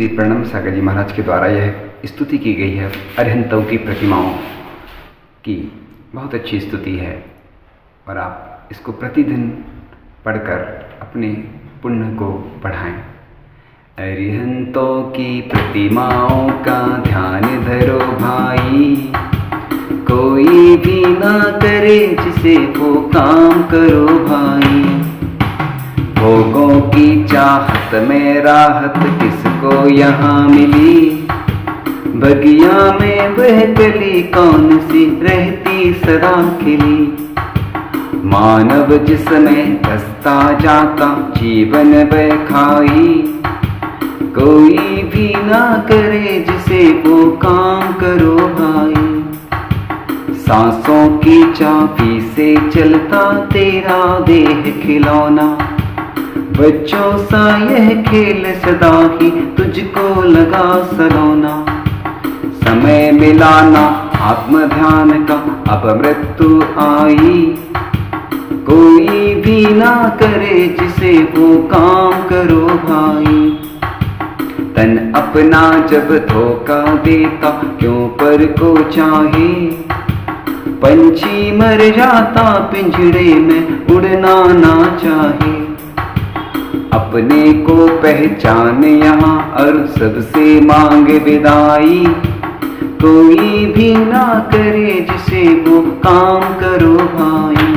श्री प्रणम सागर जी महाराज के द्वारा यह स्तुति की गई है अरिहंतों की प्रतिमाओं की। बहुत अच्छी स्तुति है और आप इसको प्रतिदिन पढ़कर अपने पुण्य को बढ़ाएं। अरिहंतों की प्रतिमाओं का ध्यान धरो भाई, कोई भी ना करे जिसे वो काम करो भाई। भोगों की चाहत में राहत किसको यहाँ मिली, बगिया में वह कली कौन सी रहती सदा खिली। मानव जिसमें कसता जाता जीवन वह खाई, कोई भी ना करे जिसे वो काम करो भाई। सांसों की चाबी से चलता तेरा देह खिलौना, बच्चों सा यह खेल सदा ही तुझको लगा सलोना। समय मिलाना आत्म ध्यान का अब मृत्यु आई, कोई भी ना करे जिसे वो काम करो भाई। तन अपना जब धोखा देता क्यों पर को चाहे, पंछी मर जाता पिंजड़े में उड़ना ना चाहे। अपने को पहचान यहाँ और सबसे मांगे विदाई, कोई भी ना करे जिसे वो काम करो भाई।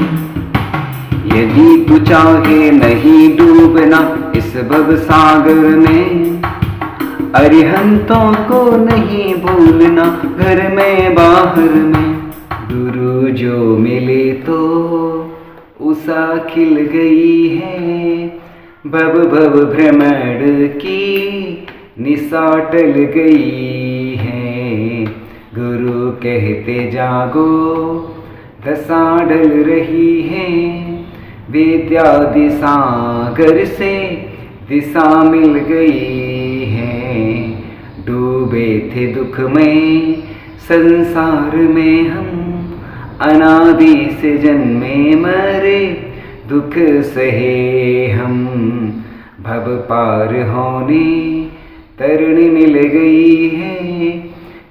यदि तू चाहे नहीं डूबना इस भव सागर में, अरिहंतों को नहीं भूलना घर में बाहर में। गुरु जो मिले तो उषा खिल गई है, भव भव भ्रमण की निशा टल गई है। गुरु कहते जागो दशा डल रही है, विद्या दिसागर से दिशा मिल गई है। डूबे थे दुख में संसार में हम, अनादि से जन्मे मरे दुख सहे हम। भव पार होने तरण मिल गई है,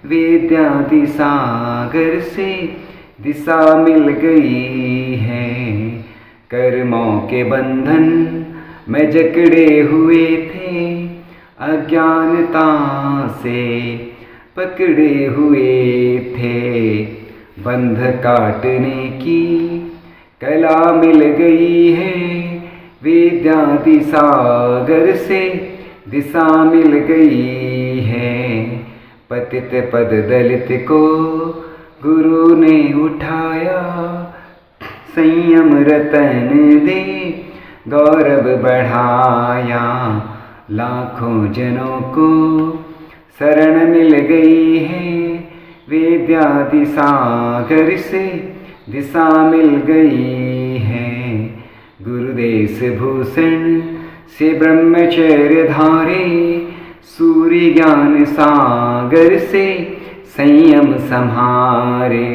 विद्या दिसागर से दिशा मिल गई है। कर्मों के बंधन में जकड़े हुए थे, अज्ञानता से पकड़े हुए थे। बंध काटने की कला मिल गई है, विद्या दिसागर से दिशा मिल गई है। पतित पद दलित को गुरु ने उठाया, संयम रतन दे गौरव बढ़ाया। लाखों जनों को शरण मिल गई है, विद्या दिसागर से दिशा मिल गई है। गुरुदेश भूषण से ब्रह्मचर्य धारे, सूर्य ज्ञान सागर से संयम संहारे।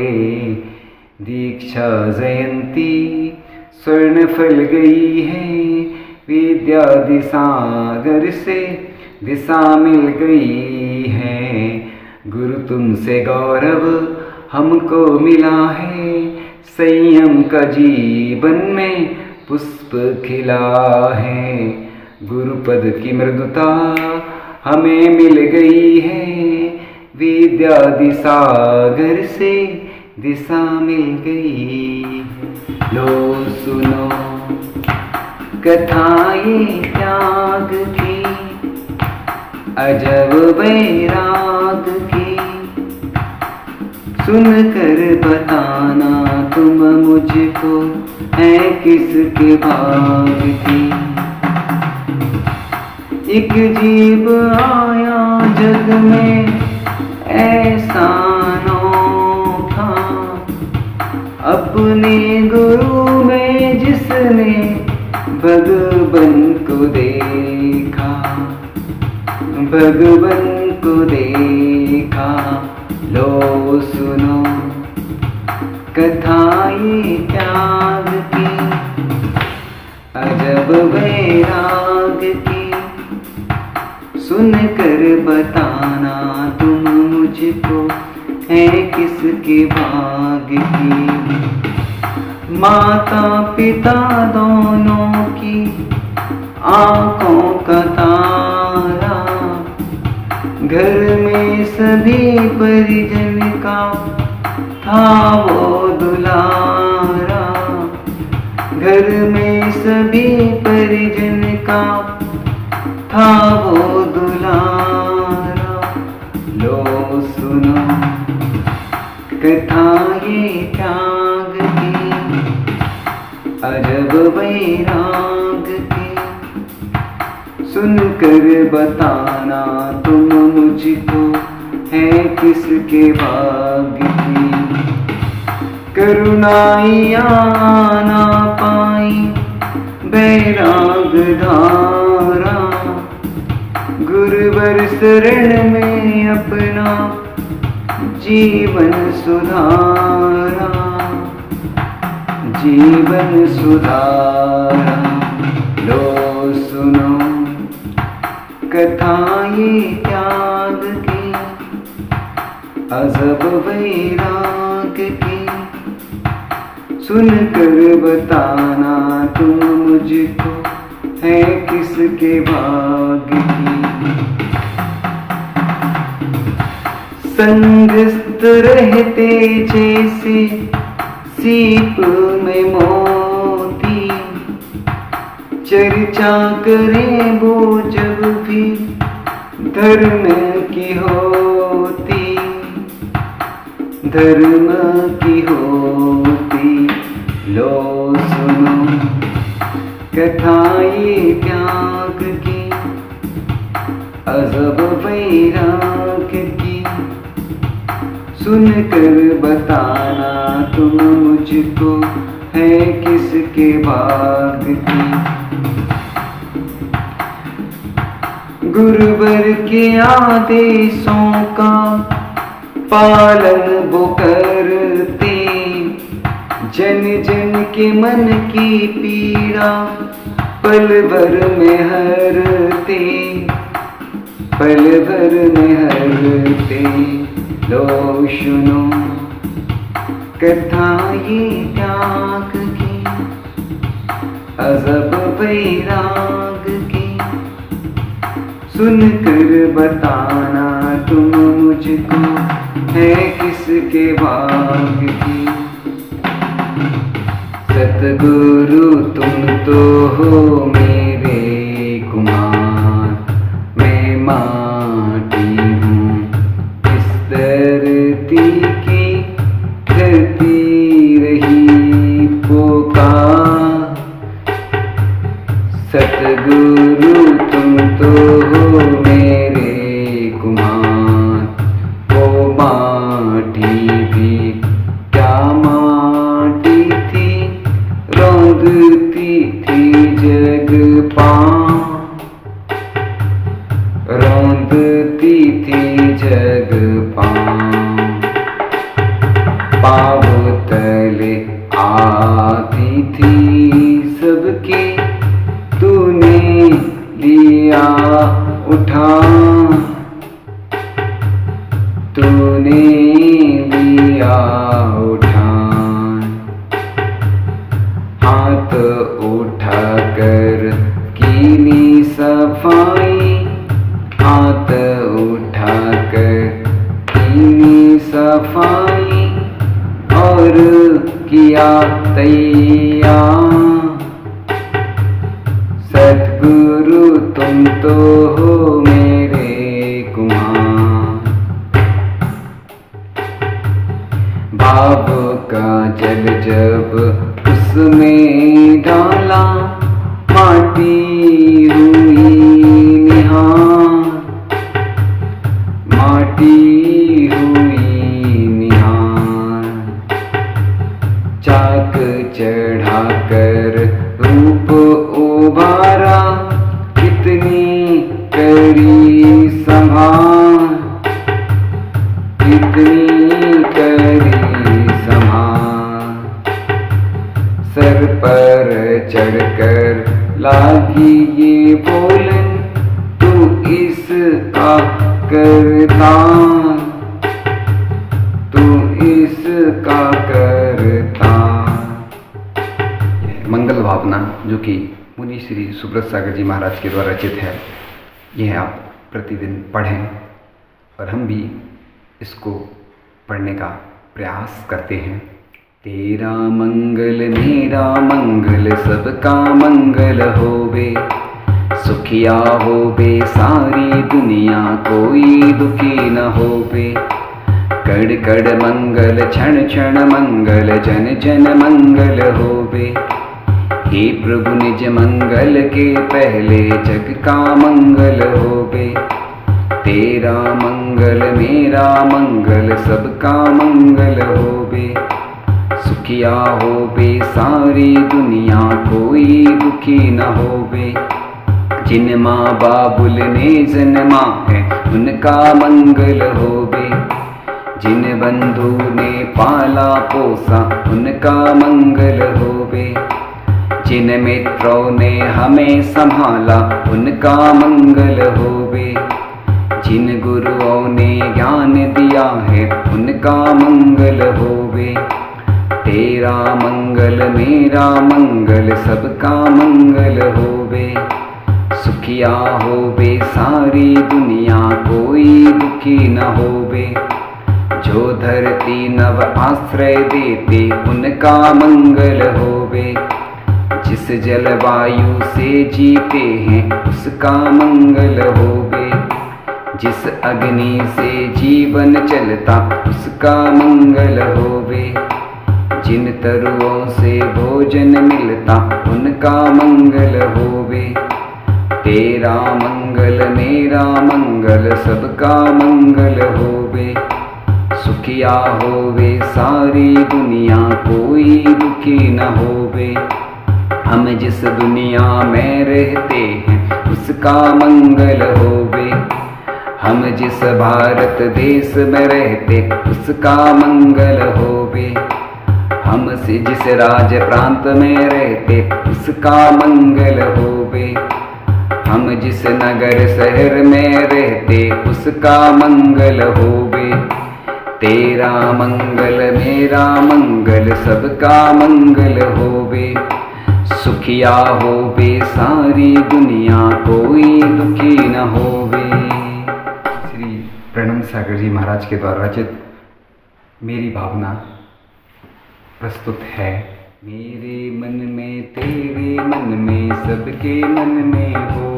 दीक्षा जयंती स्वर्ण फल गई है, विद्या दिसागर से दिशा मिल गई है। गुरु तुमसे गौरव हमको मिला है, संयम का जीवन में पुष्प खिला है। गुरुपद की मृदुता हमें मिल गई है, विद्या दिसागर से दिशा मिल गई। लो सुनो कथाएं त्याग की, अजब वैराग की। सुनकर बताना तुम मुझको है किसके भाग की। एक जीव आया जग में ऐसा अनोखा, अपने गुरु में जिसने भगवन को देखा, भगवन को देखा। लो सुनो कथाएं त्याग की, अजब वैराग की। सुन कर बताना तुम मुझको है किसके भाग्य की। माता पिता दोनों की आंखों का तारा, घर में सभी परिजन का था वो दुलारा। घर में सभी परिजन का था वो दुलारा। लो सुनो कथा ये त्याग की, अजब वैराग की। सुनकर बताना तुम मुझको है किसके भाग्य की। करुणाइया ना पाई बैराग धारा, गुरुवर शरण में अपना जीवन सुधारा। जीवन सुधारा। लो सुनो कथा ये त्याग की, अजब वैराग की। सुनकर बताना तुम मुझको है किसके भाग्य की। संगस्त रहते जैसे सीप में मोती, चर्चा करें वो जब भी धर्म की होती। धर्म की होती। लो सुनो कथा ये त्याग की, अजब वैराग की। सुनकर बताना तुम मुझको है किसके भाग्य की। गुरुवर के आदेशों का पालन वो करते, जन जन के मन की पीड़ा पल भर में हरते। पल भर में हरते। लो सुनो कथा ये त्याग की, अजब वैराग की। सुनकर बताना तुम मुझको है किसके भाग्य की। सतगुरु तुम तो हो मेरे कुमार, मैं माटी हूँ इस धरती की। धरती रही पुकार। सतगुरु तुम तो हो मेरे कुमार, वो माटी भी क्या माटी थी, रौंदती थी जग पाँव। रौंदती थी जग पाँव। पाँव तले आती थी सबकी, तूने लिया उठा। तूने लिया उठा। हाथ उठा कर कीनी सफाई। हाथ उठा कर कीनी सफाई और किया तैयार। सतगुरु तुम तो हो मेरे कुमार। भाव का जल जब उसमें डाला, माटी हुई निहार। माटी हुई निहार। चाक चढ़ा कर रूप उभारा, कितनी करी संभार। कितनी करी संभार। सर पर चढ़कर लागी ये बोलन, तू इसका करता, तू इसका करता। मंगल भावना जो कि मुनि श्री सुब्रत सागर जी महाराज के द्वारा रचित है, यह आप प्रतिदिन पढ़ें और हम भी इसको पढ़ने का प्रयास करते हैं। तेरा मंगल मेरा मंगल सबका मंगल होवे, सुखिया होवे सारी दुनिया कोई दुखी न होवे। कड़ कड़ मंगल क्षण क्षण मंगल जन जन मंगल होवे। हे प्रभु निज मंगल के पहले जग का मंगल होवे। तेरा मंगल मेरा मंगल सबका मंगल होवे, सुखिया होवे सारी दुनिया कोई दुखी न होवे। जिन माँ बाबुल ने जन्मा है उनका मंगल होवे, जिन बंधु ने पाला पोसा उनका मंगल होवे। जिन मित्रों ने हमें संभाला उनका मंगल होवे। जिन गुरुओं ने ज्ञान दिया है उनका मंगल होवे। तेरा मंगल मेरा मंगल सबका मंगल होवे, सुखिया होवे सारी दुनिया कोई दुखी न होवे। जो धरती नव आश्रय देते उनका मंगल होवे। जिस जलवायु से जीते हैं उसका मंगल होवे। जिस अग्नि से जीवन चलता उसका मंगल होवे। जिन तरुओं से भोजन मिलता उनका मंगल होवे। तेरा मंगल मेरा मंगल सबका मंगल होवे, सुखिया होवे सारी दुनिया कोई दुखी न होवे। हम जिस दुनिया में रहते हैं उसका मंगल होवे। हम जिस भारत देश में रहते उसका मंगल होवे। हम से जिस राज प्रांत में रहते उसका मंगल होवे। हम जिस नगर शहर में रहते उसका मंगल होवे। तेरा मंगल मेरा मंगल सबका मंगल होवे, सुखिया होवे सारी दुनिया कोई दुखी न होवे। श्री प्रणम सागर जी महाराज के द्वारा रचित मेरी भावना प्रस्तुत है। मेरे मन में तेरे मन में सबके मन में हो,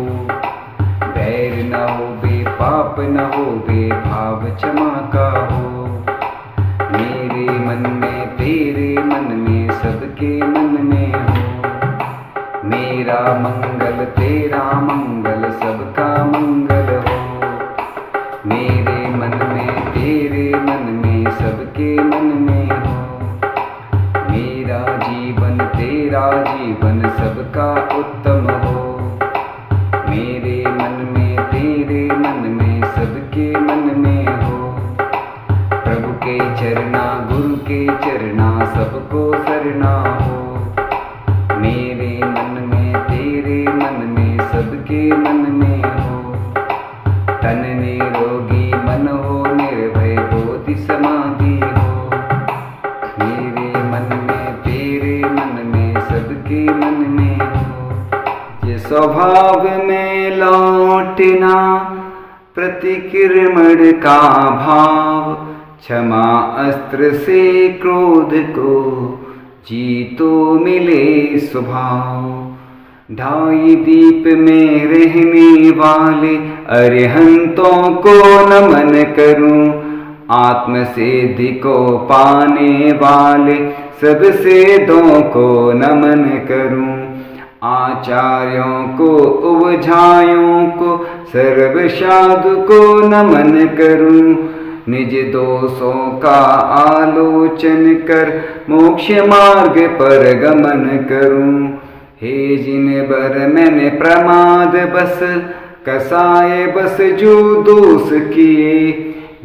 बैर न होवे पाप न होवे भाव क्षमा का हो। मेरे मन में तेरे मन में सबके मन में हो। मेरा मंगल तेरा मंगल सबका मंगल हो। मेरे मन में तेरे मन में सबके मन में हो। मेरा जीवन तेरा जीवन सबका उत्तम हो। मेरे मन में तेरे मन में सबके मन में हो। प्रभु के चरना गुरु के चरना सबको सरना हो। मेरे मन में तेरे मन में सबके मन में हो। तन निरोगी मन हो निर्भय बोधि समाधि हो। मेरे मन में तेरे मन में सबके मन में हो। ये स्वभाव में लौटना प्रतिक्रमण का भाव, क्षमा अस्त्र से क्रोध को जीतो मिले स्वभाव। ढाई दीप में रहने वाले अरिहंतों को नमन करूं। आत्म सिद्धि को पाने वाले सब सेदों को नमन करूं। आचार्यों को उवझायों को सर्व साधु को नमन करूं। निज दोषों का आलोचन कर मोक्ष मार्ग पर गमन करूं। हे जिन बर मैंने प्रमाद बस कसाए बस जो दोष किए।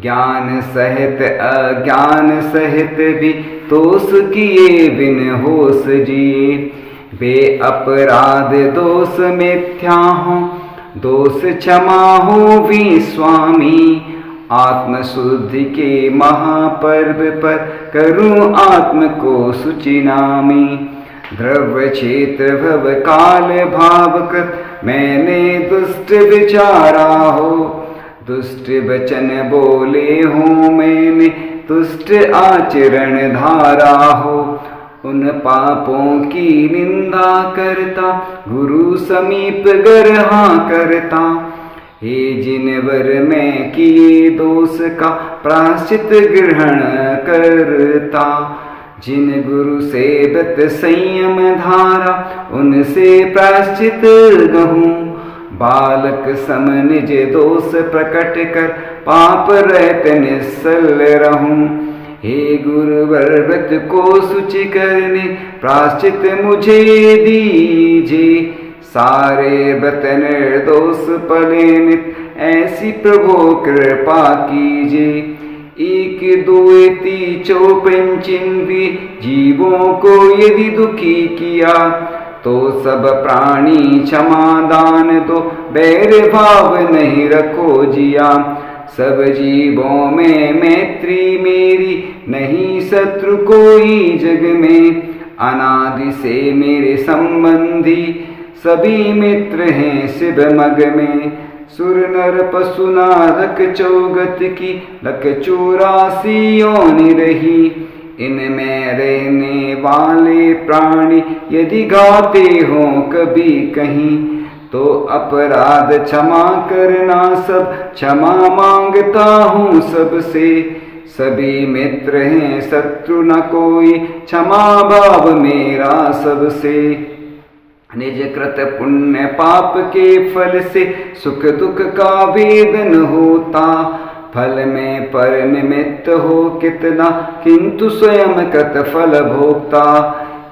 ज्ञान सहित अज्ञान सहित भी दोष किए बिन होश जिए। बे अपराध दोष मिथ्या हो दोष क्षमा हो भी स्वामी, आत्मशुद्धि के महापर्व पर करूं आत्म को सुचिनामी। द्रव्य क्षेत्र भव काल भावकृत मैंने दुष्ट विचारा हो, दुष्ट वचन बोले हो मैंने, दुष्ट आचरण धारा हो। उन पापों की निंदा करता, गुरु समीप गरहा करता। हे जिनवर मैं किए दोष का प्रायश्चित ग्रहण करता, जिन गुरु सेवत संयम धारा, उनसे प्रायश्चित गहूँ। बालक सम निज दोष प्रकट कर, पाप रहत निश्चल रहूं। हे गुरुवर व्रत को शुचि करने, प्रायश्चित मुझे दीजिए। सारे व्रत निर्दोष पले नित, ऐसी प्रभु कृपा कीजिए। एक दो ती चौपंचिंद्रिय जीवों को यदि दुखी किया, तो सब प्राणी क्षमा दान दो, बैर भाव नहीं रखो जिया। सब जीवों में मैत्री मेरी, नहीं शत्रु कोई जग में। अनादि से मेरे संबंधी, सभी मित्र हैं शिव मग में। सुर नर पशु नारक चौगत की, लख 84 योनि रही। इनमें रहने वाले प्राणी यदि गाते हो कभी कहीं, तो अपराध क्षमा करना सब, क्षमा मांगता हूँ सबसे। सभी मित्र हैं शत्रु न कोई, क्षमा भाव मेरा सबसे। निज कृत पुण्य पाप के फल से, सुख दुख का भेदन होता। फल में पर निमित्त हो कितना, किंतु स्वयं कृत फल भोगता।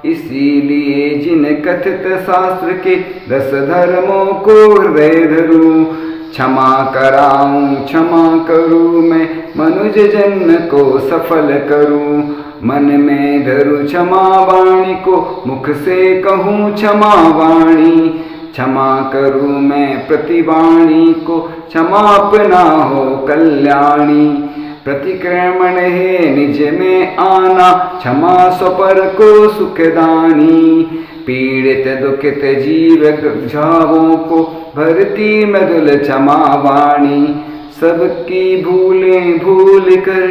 इसीलिए जिन कथित शास्त्र के 10 धर्मों को हृदय धरूं, क्षमा कराऊं क्षमा करूं मैं, मनुज जन्म को सफल करूं। मन में धरूं क्षमा वाणी को, मुख से कहूं क्षमा वाणी। क्षमा करूं मैं प्रतिवाणी को, क्षमा अपना हो कल्याणी। प्रतिक्रमण है निज में आना, क्षमा स्वपर को सुखदानी। पीड़ित दुखित जीव झावों को, भरती मृदुल क्षमा वाणी। सबकी भूलें भूल कर,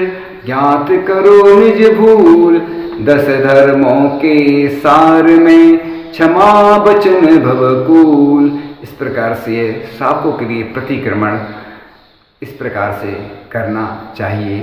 ज्ञात करो निज भूल। 10 धर्मों के सार में, क्षमा बचन भवकूल। इस प्रकार से सापों के लिए प्रतिक्रमण इस प्रकार से करना चाहिए।